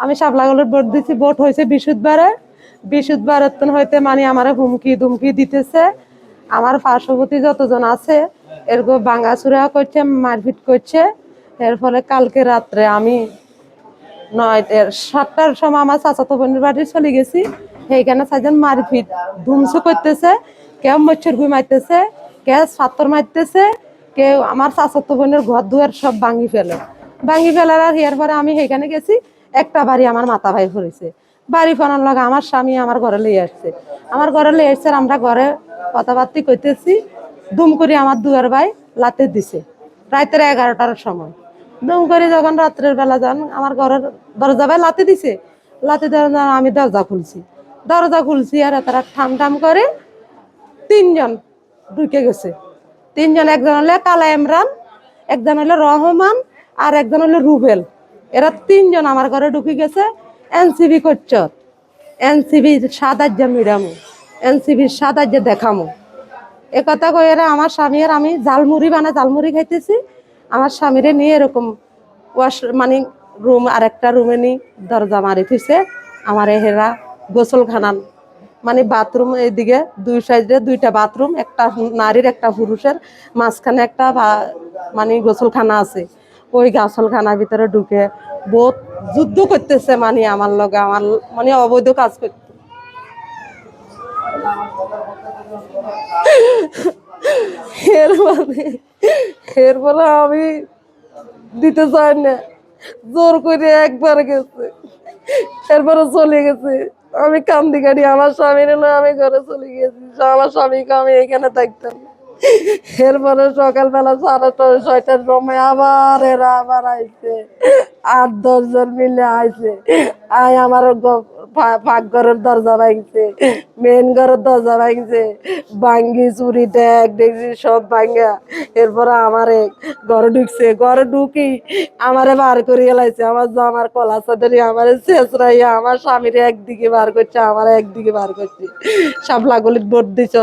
আমি শাপলাগুলোর ভোট দিছি, ভোট হয়েছে বৃহস্পতিবারে হইতে মানে আমার হুমকি দুমকি দিতেছে। আমার পার্শ্ববর্তী যতজন আছে এরকম ভাঙাচুরা করছে, মারপিট করছে। এর ফলে কালকে রাত্রে আমি 7টার সময় আমার চাচাতো বোনের বাড়ি চলে গেছি। সেইখানে চাইজন মারপিট ধুমসু করতেছে, কেউ মচ্ছর গুই মারতেছে, কেউ পাথর মারতেছে, কেউ আমার চাচাতো বোনের ঘর দুয়ার সব ভাঙি ফেলার আর এর পরে আমি সেইখানে গেছি। একটা বাড়ি আমার মাথা ভাই পড়েছে, বাড়ি ফোনার লগে আমার স্বামী আমার ঘরে লিয়ে আসছে। আমরা ঘরে কথাবার্তি করতেছি, দুম করে আমার দুয়ার ভাই লাতে দিছে রাতের 11টার সময়। দুম করে যখন রাত্রের বেলা যান আমার ঘরের দরজা ভাই লাতে দিছে, লাতে দেওয়া আমি দরজা খুলছি আর তারা ঠাম করে তিনজন ঢুকে গেছে। তিনজন, একজন হলো কালা ইমরান, একজন হলো রহমান, আর একজন হলো রুবেল। এরা তিনজন আমার ঘরে ঢুকে গেছে। এনসিবি করছ, এনসিবি সাদাজ্য মিরামু, এনসিবির সাদাজ্য দেখামু, এ কথা কই এরা আমার স্বামী আর আমি ঝালমুড়ি খাইতেছি। আমার স্বামীরে নিয়ে এরকম মানে রুম, আর একটা রুমে নি দরজা মারি ফিরছে। আমার হেরা গোসলখানা মানে বাথরুম, এইদিকে দুই সাইডে দুইটা বাথরুম, একটা নারীর একটা পুরুষের, মাঝখানে একটা মানে গোসলখানা আছে। ওই গোসলখানার ভিতরে ঢুকে বহুত যুদ্ধ করতেছে, মানে আমার লগে আমার মানে অবৈধ কাজ করতে। এরপরে আমি দিতে চাই না, জোর করে একবার গেছে, এরপরে চলে গেছে। আমি কান্দি কাটি আমার স্বামীর আমি ঘরে চলে গেছি, আমার স্বামীকে আমি এখানে থাকতাম। এরপরে সকালবেলা 6:30-6টার সময় এরা আবার আইছে, 8-10 জন মিলে আইছে। আমার পাকঘরের দরজা ভাঙছে, মেন ঘরের দরজা ভাঙছে, ভাঙ্গি চুরি ট্যাগ দেখছি সব ভাঙ্গা। এরপরে আমারে ঘরে ঢুকছে, ঘরে ঢুকি আমারে বার করে এলাইছে। আমার কলা চাদরি আমারে শেষরাইয়া আমার স্বামীরে একদিকে বার করছে, আমার একদিকে বার করছে। শাপলা গলিত ভোট দিছ,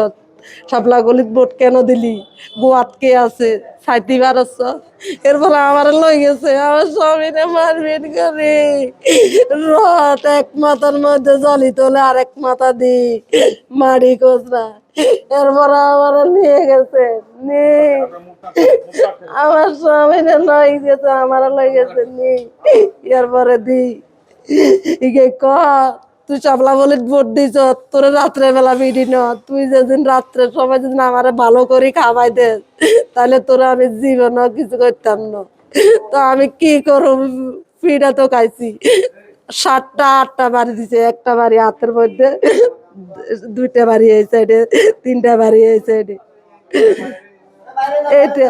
শাপলা গলিত ভোট কেন দিলি, গোয়াত কে আছে, সাইতি বারছ। এরপরে আমার লই গেছে, আমার স্বামীরে মারপিট করে রথ এক মাথার মধ্যে জলি তোলে, আরেক মাথা দি মারি কোচরা। এরপরে আমার নিয়ে গেছে, আমার স্বামীরে লই গেছে, আমার লই গেছে নি। এরপরে দি ইকে ক তুই চাপলা বলে ভোট দিছ, তোর রাত্রে বেলা বিডি ন, তুই যেদিন রাত্রে সবাই যেদিন আমারে ভালো করে খাওয়াই দে, তাহলে তোরা আমি জীবন কিছু করতাম না। তো আমি কি করব, পিঠা তো খাইছি। 7টা-8টা বাড়ি দিছে, একটা বাড়ি হাতের মধ্যে, 2টা বাড়ি এই সাইডে, 3টা বাড়ি এই সাইডে। এটা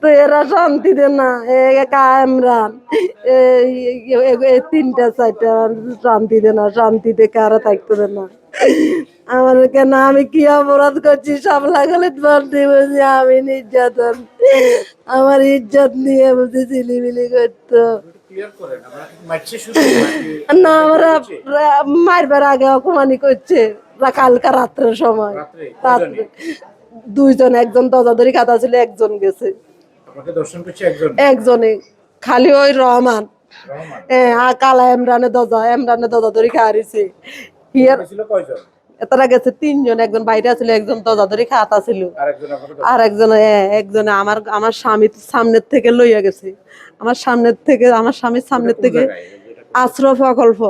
তো এরা শান্তি দে না, ইমরান এই 3টা-4টা শান্তি দে না, শান্তিতে কারা থাকতে দে না। আমার কেন, আমি কি অপরাধ করছি? শাপলা গলিত ভোট দিব যে আমি নির্যাতন, আমার ইজ্জত নিয়ে বুঝি চিলিমিলি করতো না। আমরা মারবার আগে অপমানি করছে কালকা রাত্রের সময়। রাত্রে 2জন, একজন দরজাদারি খাতা ছিল, একজন গেছে, একজনে খালি ওই রহমান। হ্যাঁ, কালা ইমরানের দরজা ধরে খাওয়াইছে। তারা গেছে 3জন, একজন বাইরে ছিল, একজন দরজাদারি খাতা ছিল, আর একজনে আমার স্বামীর সামনের থেকে লইয়া গেছে, আমার স্বামীর সামনের থেকে আশ্রয় প্রকল্প।